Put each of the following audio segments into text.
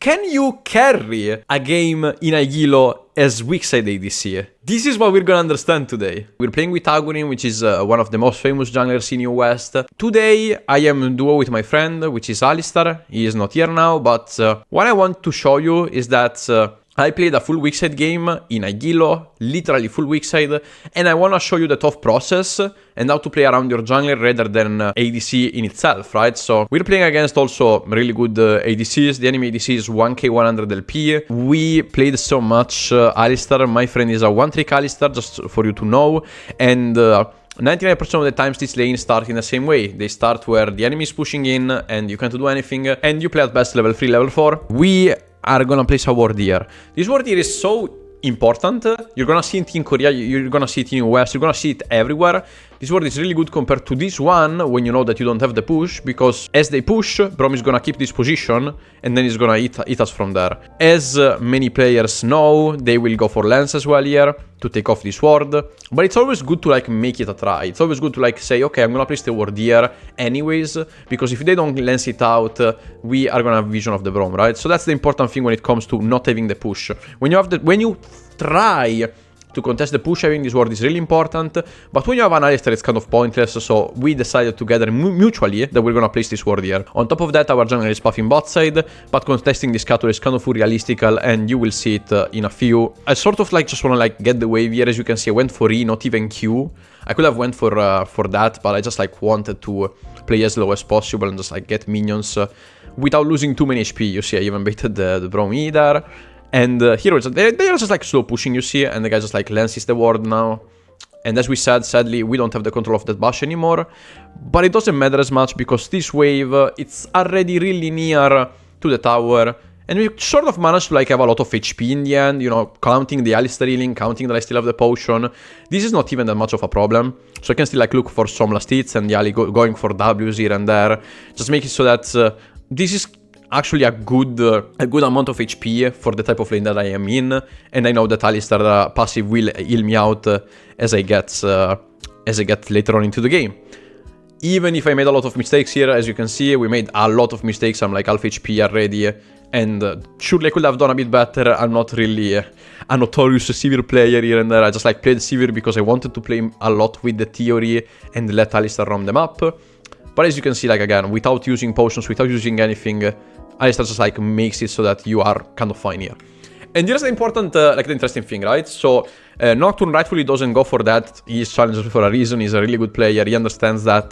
Can you carry a game in Aguilo as weak side ADC? This is what we're gonna understand today. We're playing with Agurin, which is one of the most famous junglers in New West. Today, I am in duo with my friend, which is Alistar. He is not here now, but what I want to show you is that I played a full weak side game in Aguilo, literally full weak side, and I want to show you the thought process and how to play around your jungler rather than ADC in itself, right? So we're playing against also really good ADCs. The enemy ADC is 1k 100 LP. We played so much Alistar. My friend is a one-trick Alistar, just for you to know, and 99% of the times these lanes start in the same way. They start where the enemy is pushing in and you can't do anything, and you play at best level 3, level 4. We are gonna place a ward here. This ward here is so important. You're gonna see it in Korea, you're gonna see it in US, you're gonna see it everywhere. This ward is really good compared to this one when you know that you don't have the push, because as they push, Braum is gonna keep this position and then he's gonna hit us from there. As many players know, they will go for lance as well here to take off this ward, but it's always good to like make it a try. It's always good to like say, okay, I'm gonna place the ward here anyways, because if they don't lance it out, we are gonna have vision of the Braum, right? So that's the important thing when it comes to not having the push. When you try to contest the push, having this ward is really important, but when you have an Alistar, it's kind of pointless, so we decided together mutually that we're gonna place this ward here. On top of that, our jungler is puffing bot side, but contesting this Scuttle is kind of unrealistical, and you will see it in a few. I sort of like just wanna like get the wave here. As you can see, I went for E, not even Q. I could have went for that, but I just like wanted to play as low as possible and just like get minions without losing too many HP. You see, I even baited the Braum E there. And heroes, they are just like slow pushing, you see, and the guy just like lances the ward now. And as we said, sadly, we don't have the control of that bush anymore. But it doesn't matter as much because this wave, it's already really near to the tower. And we sort of managed to like have a lot of HP in the end, you know, counting the Alistar healing, counting that I still have the potion. This is not even that much of a problem. So I can still like look for some last hits and Yali going for Ws here and there. Just make it so that this is actually a good amount of HP for the type of lane that I am in, and I know that Alistar passive will heal me out as I get later on into the game. Even if I made a lot of mistakes here, as you can see, we made a lot of mistakes. I'm like half HP already, and surely I could have done a bit better. I'm not really a notorious Sivir player here and there. I just like played Sivir because I wanted to play a lot with the theory and let Alistar roam them up. But as you can see, like again, without using potions, without using anything, Alistar just like makes it so that you are kind of fine here. And here's the important, like the interesting thing, right? So Nocturne rightfully doesn't go for that. He's challenger for a reason. He's a really good player. He understands that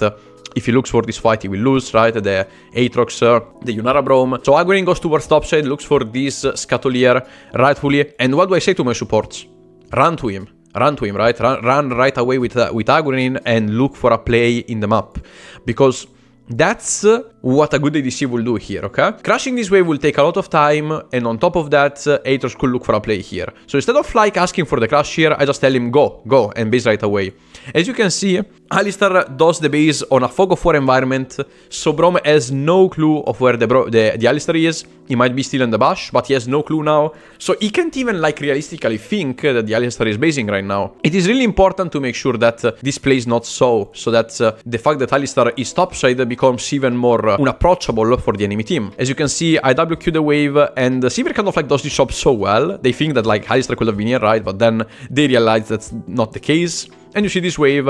if he looks for this fight, he will lose, right? The Aatrox, the Yunara Braum. So Agurin goes towards topside, looks for this Scuttle rightfully. And what do I say to my supports? Run to him. Run to him, right? Run right away with Agurin and look for a play in the map. Because that's what a good ADC will do here, okay? Crushing this wave will take a lot of time, and on top of that, Aatrox could look for a play here. So instead of like asking for the crush here, I just tell him go, and base right away. As you can see, Alistar does the base on a Fog of War environment, so Braum has no clue of where the Alistar is. He might be still in the bush, but he has no clue now. So he can't even like realistically think that the Alistar is basing right now. It is really important to make sure that this play is not so that the fact that Alistar is topside becomes even more unapproachable for the enemy team. As you can see, I WQ the wave, and Sivir kind of like does this job so well. They think that like Alistar could have been here, right? But then they realize that's not the case. And you see this wave,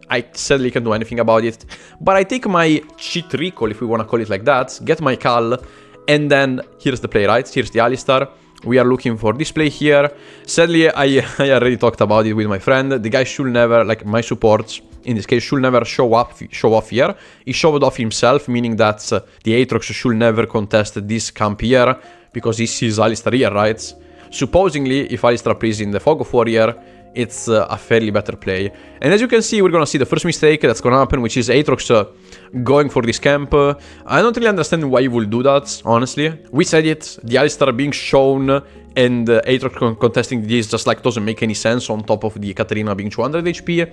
I sadly can't do anything about it. But I take my cheat recall, if we want to call it like that, get my Cal, and then here's the play, right? Here's the Alistar. We are looking for this play here. Sadly, I already talked about it with my friend. The guy should never, like my supports, in this case, should never show off here. He showed off himself, meaning that the Aatrox should never contest this camp here, because he sees Alistar here, right? Supposedly, if Alistar plays in the Fog of War here, it's a fairly better play. And as you can see, we're gonna see the first mistake that's gonna happen, which is Aatrox going for this camp. I don't really understand why he will do that, honestly. We said it, the Alistar being shown and Aatrox contesting this just like doesn't make any sense on top of the Katarina being 200 HP.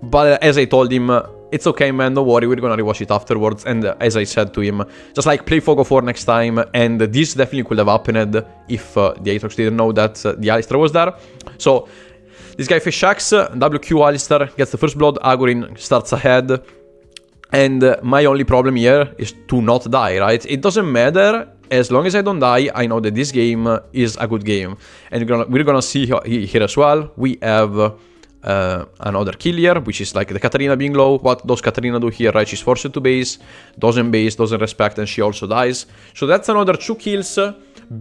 But as I told him, it's okay, man, don't worry, we're gonna rewatch it afterwards. And as I said to him, just like play Fog of War next time. And this definitely could have happened if the Aatrox didn't know that the Alistar was there. So this guy fish shacks, WQ Alistar gets the first blood, Agurin starts ahead. And my only problem here is to not die, right? It doesn't matter As long as I don't die, I know that this game is a good game. And we're gonna see here as well. We have another kill here, which is like the Katarina being low. What does Katarina do here, right? She's forced to base, doesn't respect, and she also dies. So that's another 2 kills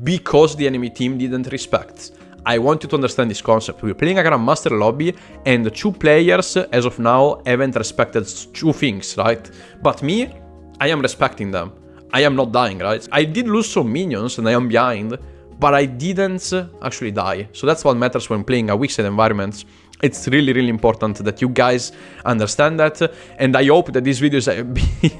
because the enemy team didn't respect. I want you to understand this concept. We're playing a Grandmaster lobby, and 2 players, as of now, haven't respected 2 things, right? But me, I am respecting them. I am not dying, right? I did lose some minions, and I am behind, but I didn't actually die. So that's what matters when playing a weak side environment. It's really, really important that you guys understand that, and I hope that this video is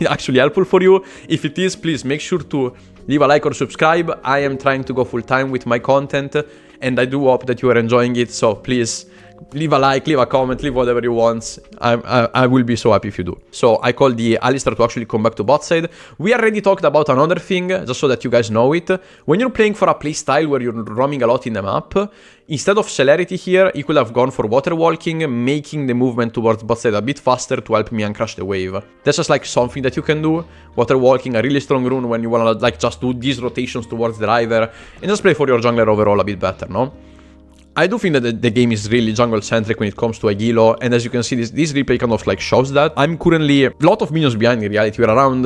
actually helpful for you. If it is, please make sure to leave a like or subscribe. I am trying to go full time with my content, and I do hope that you are enjoying it, so please leave a like, leave a comment, leave whatever you want. I will be so happy if you do. So I call the Alistar to actually come back to bot side. We already talked about another thing, just so that you guys know it. When you're playing for a playstyle where you're roaming a lot in the map, instead of celerity here, you could have gone for water walking, making the movement towards bot side a bit faster to help me uncrush the wave. That's just like something that you can do. Water walking, a really strong rune when you wanna like just do these rotations towards the river and just play for your jungler overall a bit better, no? I do think that the game is really jungle-centric when it comes to Aguilo, and as you can see, this replay kind of like shows that. I'm currently a lot of minions behind in reality. We're around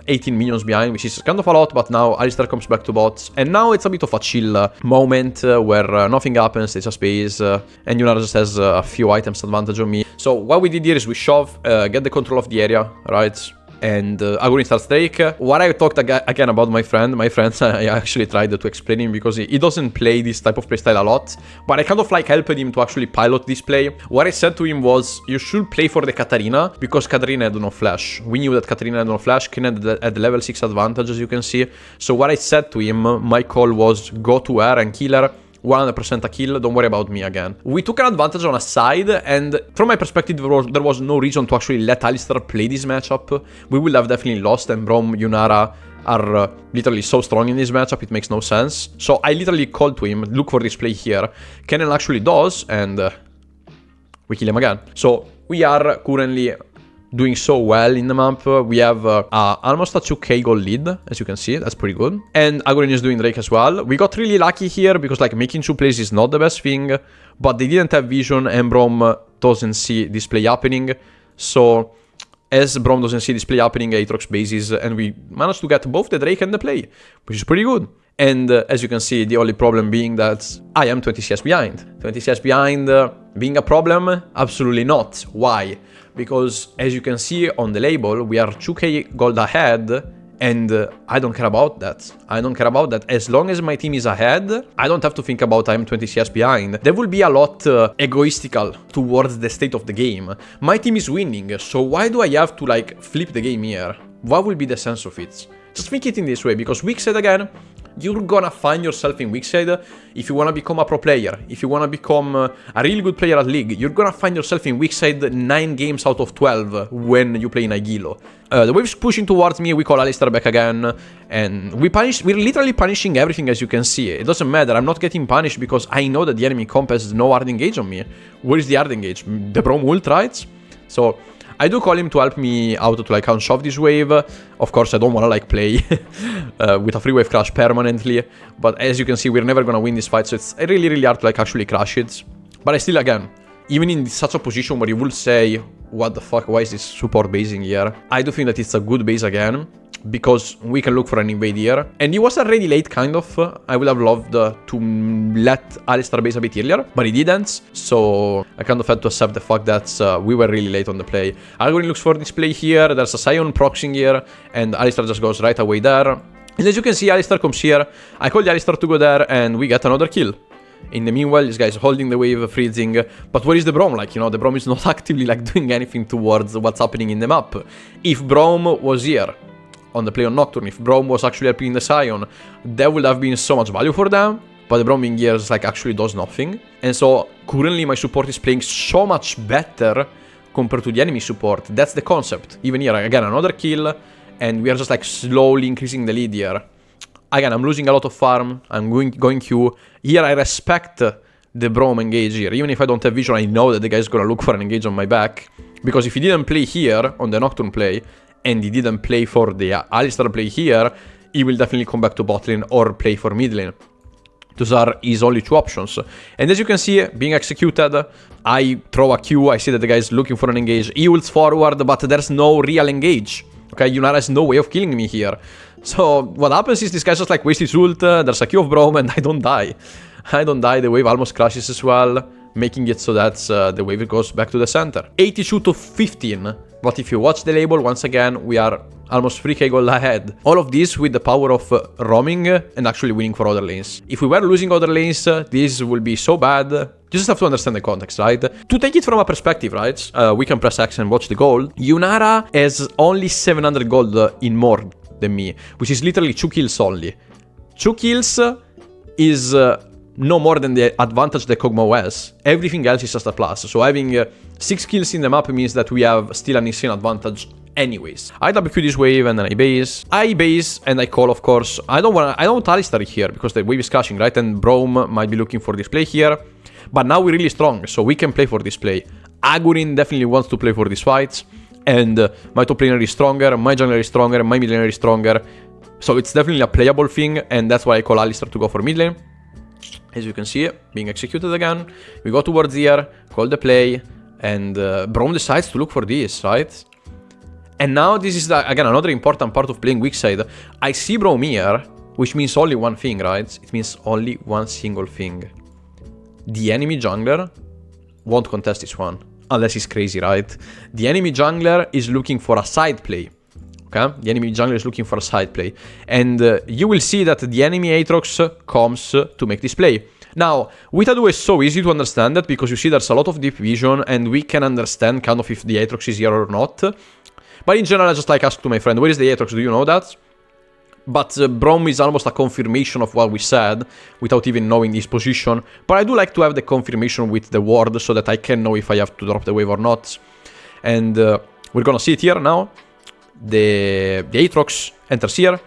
18 minions behind, which is kind of a lot, but now Alistar comes back to bots, and now it's a bit of a chill moment where nothing happens, it's just base, and Yunara just has a few items advantage on me. So what we did here is we shove, get the control of the area, right? And Agurin starts Drake. What I talked again about my friend, I actually tried to explain him because he doesn't play this type of playstyle a lot, but I kind of like helped him to actually pilot this play. What I said to him was, you should play for the Katarina, because Katarina had no flash. We knew that Katarina had no flash, Ken had the level 6 advantage, as you can see. So what I said to him, my call was, go to her and kill her. 100% a kill, don't worry about me again. We took an advantage on a side, and from my perspective, there was no reason to actually let Alistar play this matchup. We would have definitely lost, and Braum, Yunara are literally so strong in this matchup, it makes no sense. So I literally called to him, look for this play here. Kennen actually does, and we kill him again. So we are currently doing so well in the map. We have almost a 2k gold lead, as you can see. That's pretty good. And Agurin is doing Drake as well. We got really lucky here because like making 2 plays is not the best thing, but they didn't have vision, and Braum doesn't see this play happening. So as Braum doesn't see this play happening, Aatrox bases, and we managed to get both the Drake and the play, which is pretty good. And as you can see, the only problem being that I am 20 CS behind. 20 CS behind being a problem? Absolutely not. Why? Because as you can see on the label, we are 2k gold ahead, and I don't care about that. I don't care about that. As long as my team is ahead, I don't have to think about I'm 20 CS behind. That will be a lot egoistical towards the state of the game. My team is winning, so why do I have to like flip the game here? What will be the sense of it? Just think it in this way, because weak side again, you're gonna find yourself in weak side if you wanna become a pro player, if you wanna become a really good player at League. You're gonna find yourself in weak side 9 games out of 12 when you play in Aguilo. The wave's pushing towards me, we call Alistar back again, and we're literally punishing everything, as you can see. It doesn't matter, I'm not getting punished because I know that the enemy comp has no hard engage on me. Where is the hard engage? The Braum ult, right? So I do call him to help me out to like unshove this wave. Of course, I don't want to like play with a free wave crash permanently, but as you can see, we're never gonna win this fight, so it's really, really hard to like actually crash it. But I still, again, even in such a position where you will say, what the fuck, why is this support basing here? I do think that it's a good base again, because we can look for an invade here. And he was already late, kind of. I would have loved to let Alistar base a bit earlier, but he didn't. So I kind of had to accept the fact that we were really late on the play. Agurin looks for this play here. There's a Sion proxying here, and Alistar just goes right away there. And as you can see, Alistar comes here. I call the Alistar to go there, and we get another kill. In the meanwhile, this guy's holding the wave, freezing. But where is the Braum? Like, you know, the Braum is not actively like doing anything towards what's happening in the map. If Braum was here on the play on Nocturne, if Braum was actually helping the Sion, that would have been so much value for them. But the Braum being here like actually does nothing. And so currently my support is playing so much better compared to the enemy support. That's the concept. Even here, again, another kill, and we are just like slowly increasing the lead here. Again, I'm losing a lot of farm. I'm going Q. Here I respect the Braum engage here. Even if I don't have vision, I know that the guy's gonna look for an engage on my back. Because if he didn't play here on the Nocturne play, and he didn't play for the Alistar play here, he will definitely come back to bot lane or play for mid lane. Those are his only two options. And as you can see, being executed, I throw a Q, I see that the guy is looking for an engage. He ults forward, but there's no real engage. Okay, Yunara has no way of killing me here. So what happens is this guy just like wastes his ult, there's a Q of Braum, and I don't die. I don't die, the wave almost crashes as well, making it so that the wave goes back to the center. 82 to 15. But if you watch the label, once again, we are almost 3k gold ahead. All of this with the power of roaming and actually winning for other lanes. If we were losing other lanes, this will be so bad. You just have to understand the context, right? To take it from a perspective, right? We can press X and watch the gold. Yunara has only 700 gold in more than me, which is literally 2 kills only. 2 kills is no more than the advantage that Kog'Maw has. Everything else is just a plus. So having 6 kills in the map means that we have still an insane advantage anyways. I WQ this wave and then I base and I call, of course. I don't want Alistar here because the wave is crashing, right? And Braum might be looking for this play here. But now we're really strong, so we can play for this play. Agurin definitely wants to play for these fights. And my top laner is stronger, my jungler is stronger, my mid laner is stronger. So it's definitely a playable thing, and that's why I call Alistar to go for mid lane. As you can see, being executed again. We go towards here, call the play, and Braum decides to look for this, right? And now this is, again, another important part of playing weak side. I see Braum here, which means only one thing, right? It means only one single thing. The enemy jungler won't contest this one, unless he's crazy, right? The enemy jungler is looking for a side play. Okay? The enemy jungler is looking for a side play. And you will see that the enemy Aatrox comes to make this play. Now, with Adu is so easy to understand that because you see there's a lot of deep vision and we can understand kind of if the Aatrox is here or not. But in general, I just like ask to my friend, where is the Aatrox? Do you know that? But Braum is almost a confirmation of what we said without even knowing his position. But I do like to have the confirmation with the ward so that I can know if I have to drop the wave or not. And we're gonna see it here now. The Aatrox enters here,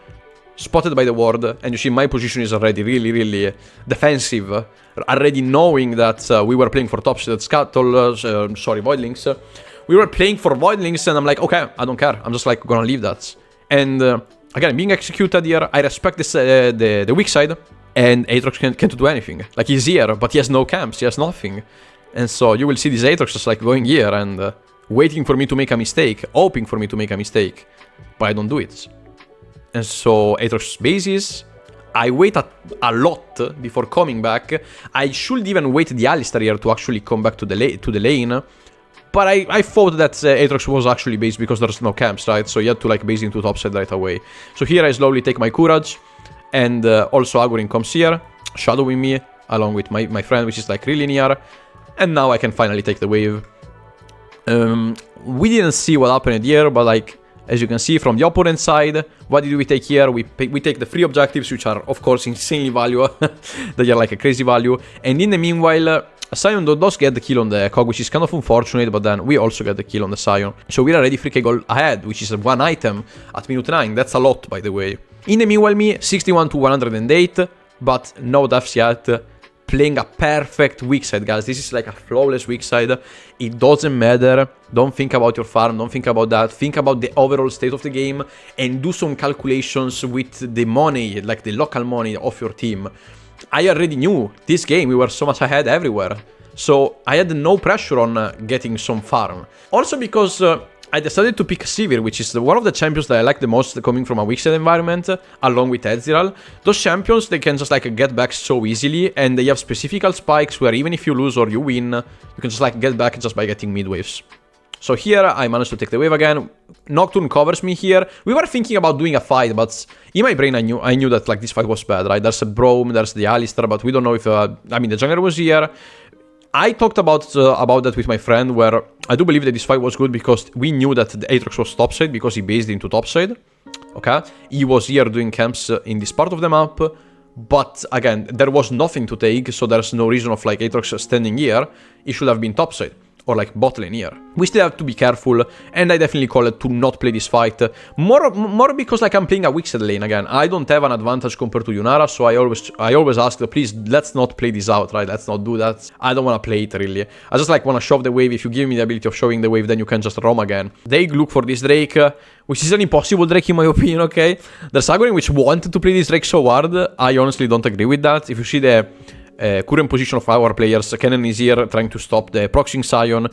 spotted by the ward, and you see my position is already really defensive, already knowing that we were playing for top-sided Scuttle, sorry, Voidlings. We were playing for Voidlings, and I'm like, okay, I don't care, I'm just like gonna leave that. And again, being executed here, I respect this, the weak side, and Aatrox can't do anything. Like, he's here, but he has no camps, he has nothing. And so you will see this Aatrox just like going here and waiting for me to make a mistake, hoping for me to make a mistake, but I don't do it. And so Aatrox bases, I wait a lot before coming back. I should even wait the Alistar here to actually come back to the lane, but I thought that Aatrox was actually based because there's no camps, right? So you had to like base into topside right away. So here I slowly take my Courage, and also Agurin comes here, shadowing me, along with my friend, which is like really near, and now I can finally take the wave. We didn't see what happened here, but like, as you can see from the opponent side, what did we take here? We take the 3 objectives, which are, of course, insanely value. They are like a crazy value. And in the meanwhile, Sion does get the kill on the Cog, which is kind of unfortunate, but then we also get the kill on the Sion. So we're already 3k gold ahead, which is 1 item at minute 9. That's a lot, by the way. In the meanwhile, me, 61 to 108, but no deaths yet. Playing a perfect weak side, guys. This is like a flawless weak side. It doesn't matter. Don't think about your farm. Don't think about that. Think about the overall state of the game and do some calculations with the money, like the local money of your team. I already knew this game. We were so much ahead everywhere. So I had no pressure on getting some farm. Also because I decided to pick Sivir, which is one of the champions that I like the most coming from a weak side environment, along with Ezreal. Those champions, they can just like get back so easily, and they have specific spikes where even if you lose or you win, you can just like get back just by getting mid waves. So here I managed to take the wave again. Nocturne covers me here. We were thinking about doing a fight, but in my brain I knew that like this fight was bad, right? There's a Braum, there's the Alistar, but we don't know if I mean the jungler was here. I talked about that with my friend, where I do believe that this fight was good because we knew that the Aatrox was topside because he based into topside. Okay, he was here doing camps in this part of the map, but again, there was nothing to take, so there's no reason of like Aatrox standing here. He should have been topside. or like bot lane here. We still have to be careful, and I definitely call it to not play this fight. More because like I'm playing a Wixed lane again. I don't have an advantage compared to Yunara, so I always ask, please, let's not play this out, right? Let's not do that. I don't want to play it, really. I just like want to shove the wave. If you give me the ability of showing the wave, then you can just roam again. They look for this Drake, which is an impossible Drake in my opinion, okay? There's Agurin which wanted to play this Drake so hard. I honestly don't agree with that. If you see the current position of our players, Kennen is here trying to stop the proxying Sion,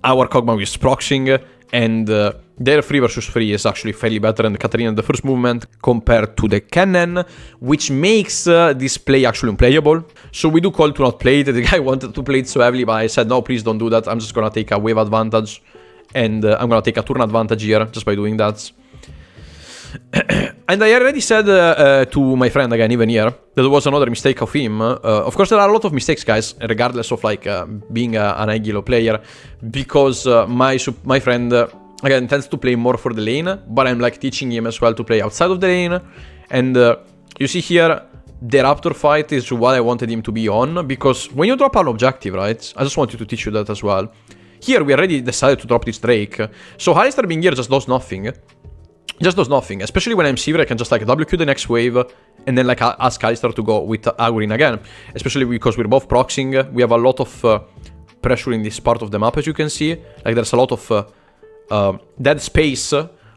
our Kog'Maw is proxying, and their 3 versus 3 is actually fairly better than Katarina the first movement compared to the Kennen, which makes this play actually unplayable. So we do call to not play it. The guy wanted to play it so heavily, but I said, no, please don't do that. I'm just gonna take a wave advantage, and I'm gonna take a turn advantage here just by doing that. And I already said to my friend again, even here, that it was another mistake of him. Of course, there are a lot of mistakes, guys, regardless of like being an Aguilo player, because my friend again tends to play more for the lane, but I'm like teaching him as well to play outside of the lane. And you see here, the Raptor fight is what I wanted him to be on, because when you drop an objective, right? I just wanted to teach you that as well. Here we already decided to drop this Drake, so Alistar being here just does nothing. Just does nothing, especially when I'm Sivir. I can just like WQ the next wave and then like ask Alistar to go with Agurin again, especially because we're both proxying. We have a lot of pressure in this part of the map, as you can see. Like there's a lot of dead space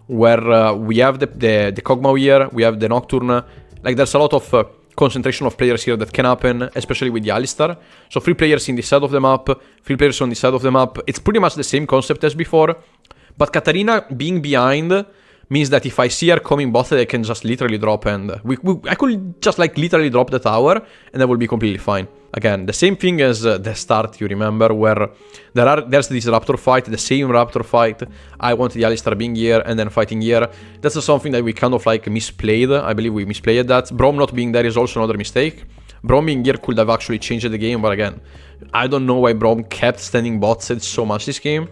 where we have the Kog'Maw here, we have the Nocturne. Like there's a lot of concentration of players here that can happen, especially with the Alistar. So 3 players in this side of the map, 3 players on this side of the map. It's pretty much the same concept as before, but Katarina being behind means that if I see her coming bot, I can just literally drop, and I could just like literally drop the tower, and that will be completely fine. Again, the same thing as the start, you remember, where there's this Raptor fight, the same Raptor fight. I wanted the Alistar being here and then fighting here. That's something that we kind of like misplayed. I believe we misplayed that. Braum not being there is also another mistake. Braum being here could have actually changed the game, but again, I don't know why Braum kept standing bot side so much this game.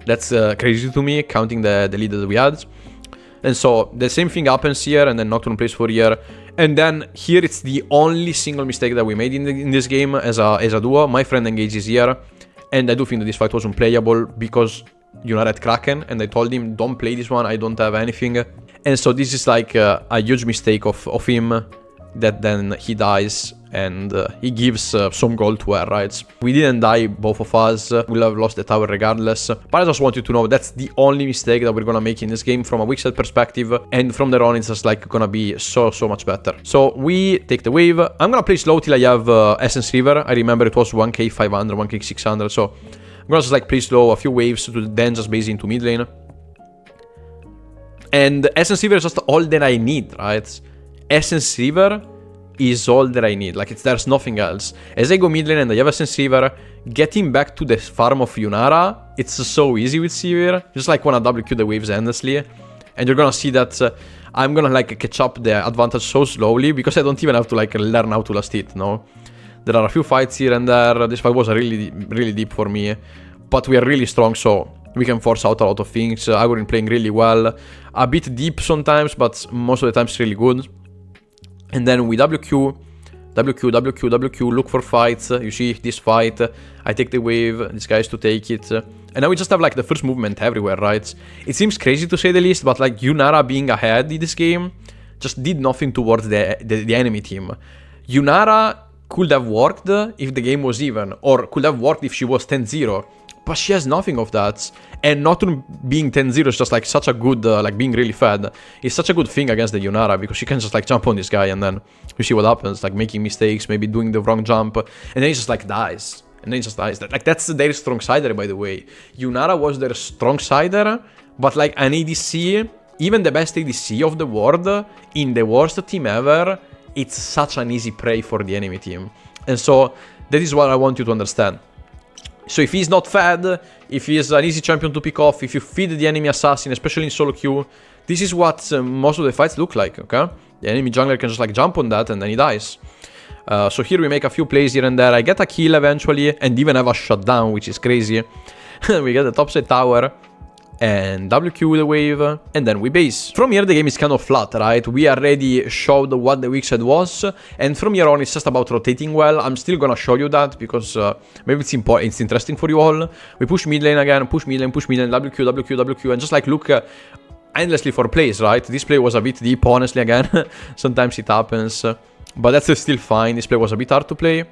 That's crazy to me, counting the lead that we had. And so the same thing happens here, and then Nocturne plays for here. And then here it's the only single mistake that we made in this game as a duo. My friend engages here, and I do think that this fight was unplayable because Yunara had Kraken, and I told him, don't play this one, I don't have anything. And so this is like a huge mistake of him, that then he dies and he gives some gold to her, right? We didn't die, both of us. We'll have lost the tower regardless. But I just want you to know that's the only mistake that we're gonna make in this game from a weak side perspective. And from there on, it's just like gonna be so much better. So we take the wave. I'm gonna play slow till I have Essence River. I remember it was 1k 500, 1k 600. So I'm gonna just like play slow, a few waves to then just base into mid lane. And Essence River is just all that I need, right? Essence River is all that I need. Like, there's nothing else. As I go mid lane and I have Essence River, getting back to the farm of Yunara, it's so easy with Sivir. Just like wanna WQ the waves endlessly. And you're gonna see that I'm gonna like catch up the advantage so slowly, because I don't even have to like learn how to last hit, no? There are a few fights here and there. This fight was really deep for me. But we are really strong, so we can force out a lot of things. Agurin playing really well. A bit deep sometimes, but most of the time it's really good. And then we WQ, look for fights. You see this fight, I take the wave, this guy has to take it. And now we just have like the first movement everywhere, right? It seems crazy to say the least, but like Yunara being ahead in this game just did nothing towards the enemy team. Yunara could have worked if the game was even, or could have worked if she was 10-0. But she has nothing of that. And Nocturne being 10-0 is just like such a good, like being really fed. It's such a good thing against the Yunara, because she can just like jump on this guy and then you see what happens, like making mistakes, maybe doing the wrong jump, and then he just like dies. And then he just dies. Like that's their strong sider, by the way. Yunara was their strong sider, but like an ADC, even the best ADC of the world, in the worst team ever, it's such an easy prey for the enemy team. And so that is what I want you to understand. So if he's not fed, if he's an easy champion to pick off, if you feed the enemy assassin, especially in solo queue, this is what most of the fights look like, okay? The enemy jungler can just like jump on that and then he dies. So here we make a few plays here and there. I get a kill eventually and even have a shutdown, which is crazy. We get the topside tower. and WQ with a wave, and then we base. From here the game is kind of flat, right? We already showed what the weak side was, and from here on it's just about rotating well. I'm still gonna show you that because maybe it's important, it's interesting for you all. We push mid lane again, push mid lane, WQ, WQ, WQ, and just like look endlessly for plays, right? This play was a bit deep, honestly, again. Sometimes it happens, but that's still fine. This play was a bit hard to play.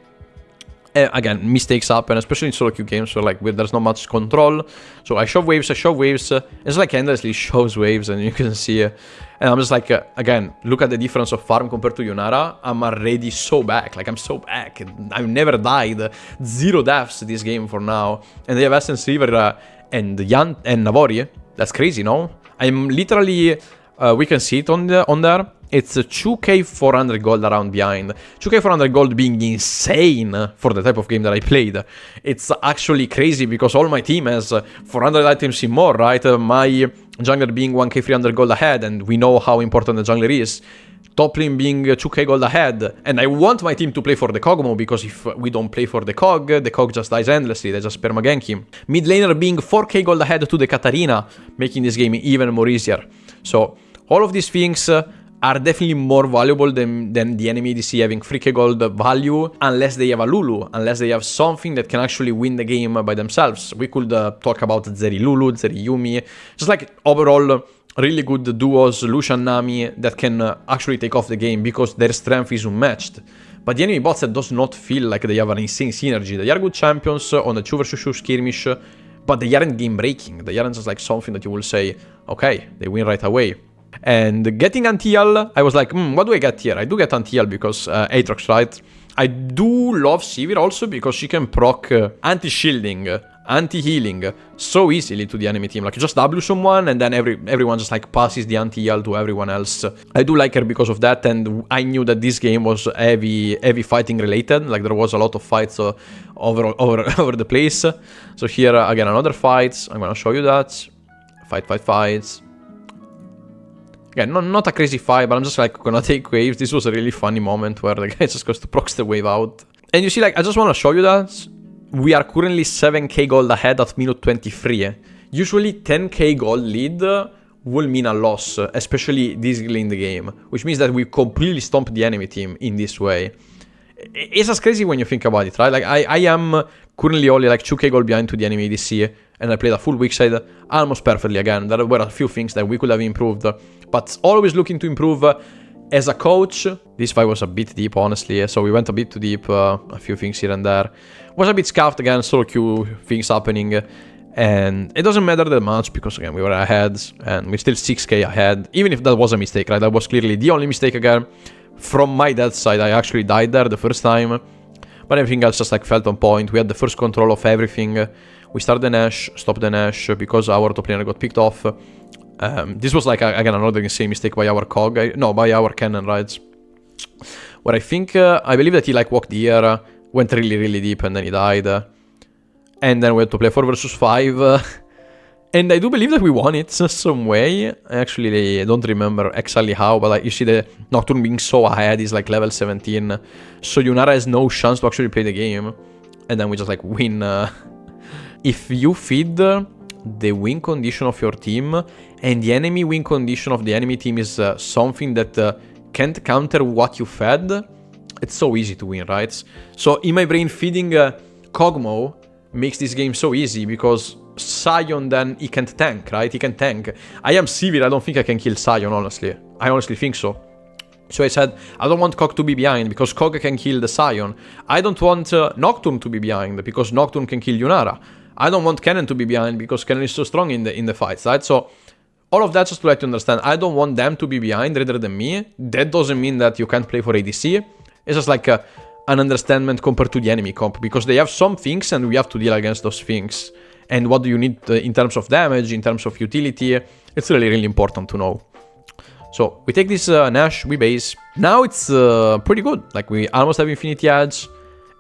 Again, mistakes happen, especially in solo queue games, so like there's not much control. So I shove waves, it's like endlessly shoves waves, and you can see, and I'm just like, again, look at the difference of farm compared to Yunara. I'm already so back, like I'm so back. I've never died, 0 deaths this game for now, and they have Essence River and Yan and Navori. That's crazy, no? I'm literally, we can see it on there. It's 2k 400 gold around behind. 2k 400 gold being insane for the type of game that I played. It's actually crazy because all my team has 400 items in more, right? My jungler being 1k 300 gold ahead, and we know how important the jungler is. Top lane being 2k gold ahead, and I want my team to play for the Kog'Maw, because if we don't play for the Kog just dies endlessly, they just permagank him. Mid laner being 4k gold ahead to the Katarina, making this game even more easier. So all of these things are definitely more valuable than the enemy ADC having 3k gold value, unless they have a Lulu, unless they have something that can actually win the game by themselves. We could talk about Zeri Lulu, Zeri Yumi, just like overall really good duos, Lucian Nami, that can actually take off the game because their strength is unmatched. But the enemy bot set does not feel like they have an insane synergy. They are good champions on the 2 vs 2 skirmish, but they aren't game breaking. They aren't just like something that you will say, okay, they win right away. And getting anti-heal, I was like, what do I get here? I do get anti-heal because Aatrox, right? I do love Sivir also because she can proc anti-shielding, anti-healing so easily to the enemy team. Like, you just W someone and then everyone just like passes the anti-heal to everyone else. I do like her because of that, and I knew that this game was heavy fighting related. Like, there was a lot of fights over the place. So here, again, another fight. I'm gonna show you that. Fights. Again, not a crazy fight, but I'm just like gonna take waves. This was a really funny moment where the guy just goes to procs the wave out. And you see, like, I just want to show you that we are currently 7k gold ahead at minute 23. Usually 10k gold lead will mean a loss, especially this early in the game, which means that we completely stomp the enemy team in this way. It's just crazy when you think about it, right? Like, I am currently only like 2k gold behind to the enemy ADC, and I played a full weak side almost perfectly again. There were a few things that we could have improved, but always looking to improve. As a coach, this fight was a bit deep, honestly, so we went a bit too deep, a few things here and there. Was a bit scuffed again, solo queue things happening, and it doesn't matter that much because, again, we were ahead, and we're still 6k ahead, even if that was a mistake, right? That was clearly the only mistake again. From my death side, I actually died there the first time, but everything else just like felt on point. We had the first control of everything. We started the Nash, stopped the Nash because our top laner got picked off. This was like, again, another insane mistake by our by our cannon, right? Where I believe that he like walked here, went really deep, and then he died. And then we had to play 4 vs 5. And I do believe that we won it some way. Actually, I don't remember exactly how, but like, you see the Nocturne being so ahead, he's like level 17. So Yunara has no chance to actually play the game. And then we just like win. If you feed the win condition of your team, and the enemy win condition of the enemy team is something that can't counter what you fed, it's so easy to win, right? So in my brain, feeding Kog'Maw makes this game so easy because Sion, then he can't tank, right? He can tank. I am Sivir, I don't think I can kill Sion, honestly. I honestly think so. So I said, I don't want Kog to be behind because Kog can kill the Sion. I don't want Nocturne to be behind because Nocturne can kill Yunara. I don't want Kennen to be behind because Kennen is so strong in the fights, right? So all of that just to let you understand. I don't want them to be behind rather than me. That doesn't mean that you can't play for ADC. It's just like an understanding compared to the enemy comp, because they have some things and we have to deal against those things. And what do you need in terms of damage, in terms of utility? It's really important to know. So we take this Nash, we base. Now it's pretty good. Like, we almost have Infinity Edge.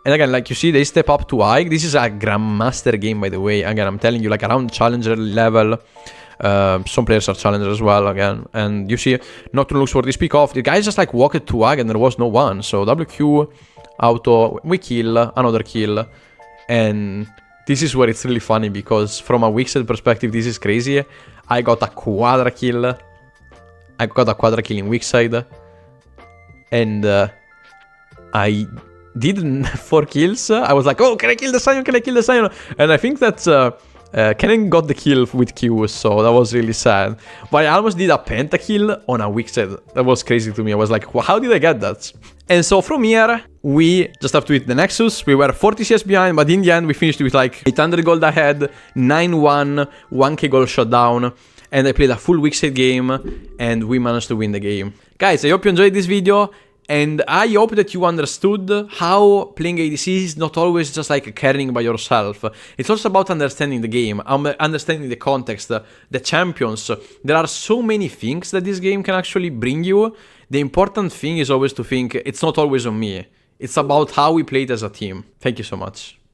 And again, like you see, they step up to Ike. This is a Grandmaster game, by the way. Again, I'm telling you, like around Challenger level. Some players are Challenger as well, again. And you see, Nocturne looks for this pick off. The guys just like walked to Ike and there was no one. So WQ, auto, we kill, another kill. And This is where it's really funny, because from a weak side perspective, this is crazy. I got a quadra kill. I got a quadra kill in weak side. And I did 4 kills. I was like, oh, can I kill the Sion? Can I kill the Sion? And I think that Kennen got the kill with Q, so that was really sad. But I almost did a pentakill on a weak side. That was crazy to me. I was like, well, how did I get that? And so from here, we just have to hit the Nexus. We were 40 CS behind, but in the end, we finished with like 800 gold ahead, 9-1, 1k gold shutdown. And I played a full weak side game, and we managed to win the game. Guys, I hope you enjoyed this video. And I hope that you understood how playing ADC is not always just like carrying by yourself. It's also about understanding the game, understanding the context, the champions. There are so many things that this game can actually bring you. The important thing is always to think it's not always on me. It's about how we play it as a team. Thank you so much.